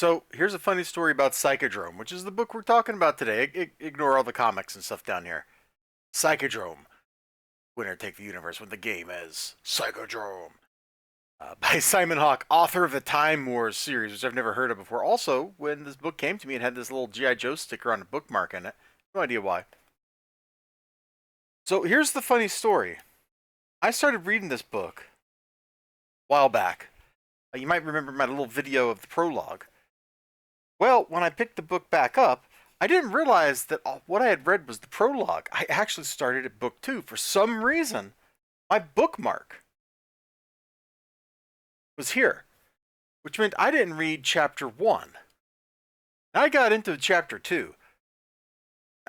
So here's a funny story about Psychodrome, which is the book we're talking about today. Ignore all the comics and stuff down here. Psychodrome. Winner take the universe when the game is Psychodrome. By Simon Hawke, author of the Time Wars series, which I've never heard of before. Also, when this book came to me, it had this little G.I. Joe sticker on a bookmark in it. No idea why. So here's the funny story. I started reading this book a while back. You might remember my little video of the prologue. Well, when I picked the book back up, I didn't realize that what I had read was the prologue. I actually started at book 2. For some reason, my bookmark was here, which meant I didn't read chapter 1. I got into chapter 2.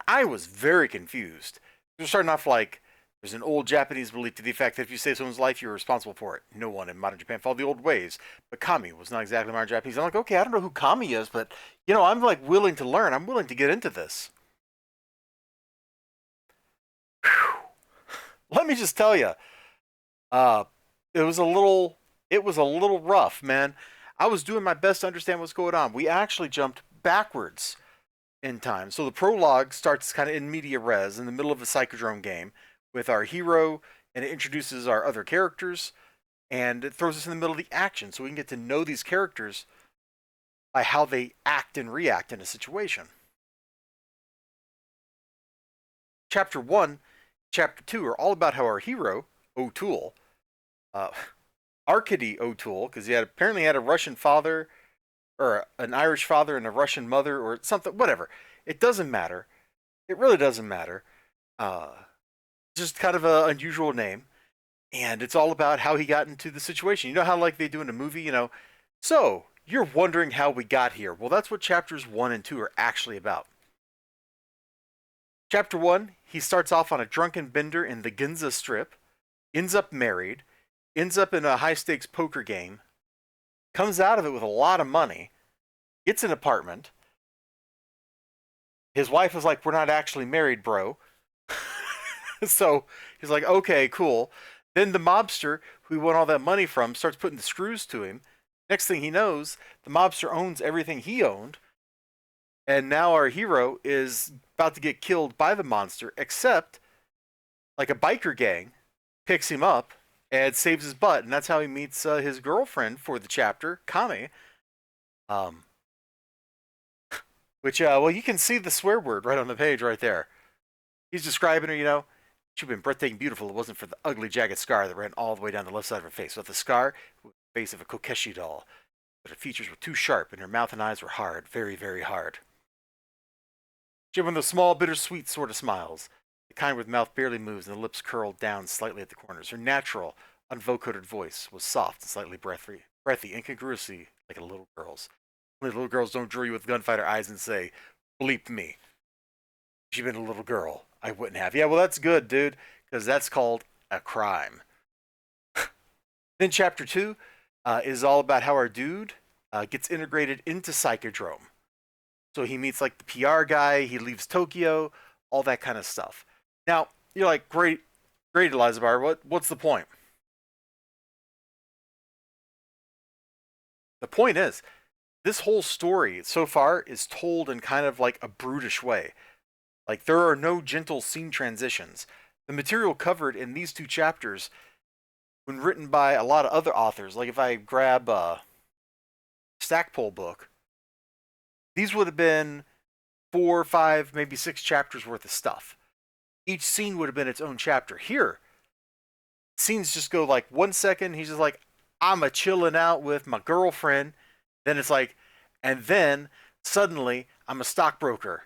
I was very confused. We're starting off like, there's an old Japanese belief to the effect that if you save someone's life, you're responsible for it. No one in modern Japan followed the old ways. But Kami was not exactly modern Japanese. I'm like, okay, I don't know who Kami is, but, I'm like willing to learn. I'm willing to get into this. Whew. Let me just tell you, uh, it was a little rough, man. I was doing my best to understand what's going on. We actually jumped backwards in time. So the prologue starts kind of in media res, in the middle of a Psychodrome game, with our hero, and it introduces our other characters, and it throws us in the middle of the action, so we can get to know these characters by how they act and react in a situation. Chapter 1, Chapter 2 are all about how our hero, O'Toole, Arkady O'Toole, because he apparently had a Russian father, or an Irish father and a Russian mother, or something, whatever. It doesn't matter. It really doesn't matter. Just kind of an unusual name. And it's all about how he got into the situation. You know how like they do in a movie, so you're wondering how we got here. Well, that's what chapters 1 and 2 are actually about. Chapter 1, he starts off on a drunken bender in the Ginza Strip, ends up married, ends up in a high stakes poker game, comes out of it with a lot of money, gets an apartment. His wife is like, "We're not actually married, bro." So he's like, "Okay, cool." Then the mobster who he won all that money from starts putting the screws to him. Next thing he knows, the mobster owns everything he owned. And now our hero is about to get killed by the monster, except like a biker gang picks him up and saves his butt. And that's how he meets his girlfriend for the chapter, Kame. Um, well, you can see the swear word right on the page right there. He's describing her, she'd been breathtaking beautiful. It wasn't for the ugly, jagged scar that ran all the way down the left side of her face. With the scar, was the face of a Kokeshi doll. But her features were too sharp, and her mouth and eyes were hard, very, very hard. She had one of those small, bittersweet sort of smiles, the kind where the mouth barely moves and the lips curled down slightly at the corners. Her natural, unvocoder voice was soft and slightly breathy, incongruously like a little girl's. Only little girls don't draw you with gunfighter eyes and say, "Bleep me." If she'd been a little girl, I wouldn't have. Yeah, well, that's good, dude, because that's called a crime. Then chapter 2 is all about how our dude gets integrated into Psychodrome. So he meets like the PR guy, he leaves Tokyo, all that kind of stuff. Now, you're like, great, elizibar, what's the point? The point is, this whole story so far is told in kind of like a brutish way. Like, there are no gentle scene transitions. The material covered in these 2 chapters, when written by a lot of other authors, like if I grab a Stackpole book, these would have been 4, 5, maybe 6 chapters worth of stuff. Each scene would have been its own chapter. Here, scenes just go like 1 second, he's just like, "I'm a chilling out with my girlfriend." Then it's like, and then suddenly I'm a stockbroker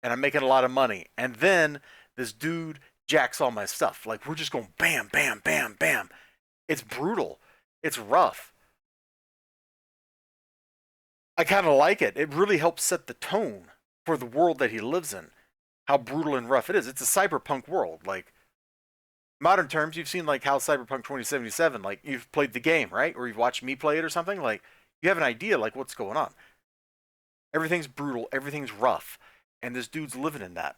and I'm making a lot of money. And then this dude jacks all my stuff. Like, we're just going bam, bam, bam, bam. It's brutal. It's rough. I kind of like it. It really helps set the tone for the world that he lives in. How brutal and rough it is. It's a cyberpunk world. Like, modern terms, you've seen like how Cyberpunk 2077, like you've played the game, right? Or you've watched me play it or something. Like, you have an idea like what's going on. Everything's brutal, everything's rough, and this dude's living in that.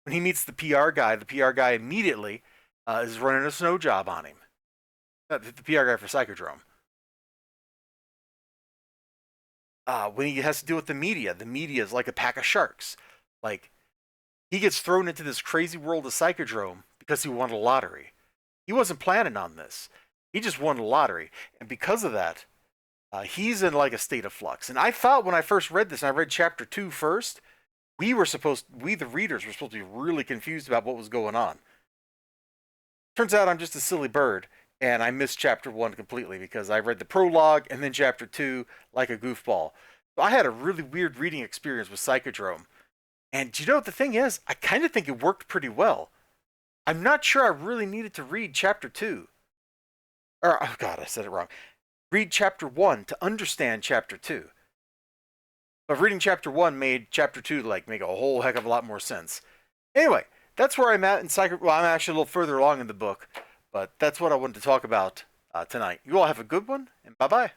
When he meets the PR guy immediately is running a snow job on him. The PR guy for Psychodrome. when he has to deal with the media is like a pack of sharks. Like, he gets thrown into this crazy world of Psychodrome because he won a lottery. He wasn't planning on this. He just won a lottery. And because of that, he's in like a state of flux. And I thought when I first read this, and I read chapter 2 first, we the readers were supposed to be really confused about what was going on. Turns out I'm just a silly bird, and I missed chapter 1 completely because I read the prologue and then chapter 2 like a goofball. So I had a really weird reading experience with Psychodrome. And do you know what the thing is? I kind of think it worked pretty well. I'm not sure I really needed to read chapter 2. Or, oh god, I said it wrong. Read chapter 1 to understand chapter 2. But reading chapter 1 made chapter 2 make a whole heck of a lot more sense. Anyway, that's where I'm at in Well, I'm actually a little further along in the book, but that's what I wanted to talk about tonight. You all have a good one, and bye-bye.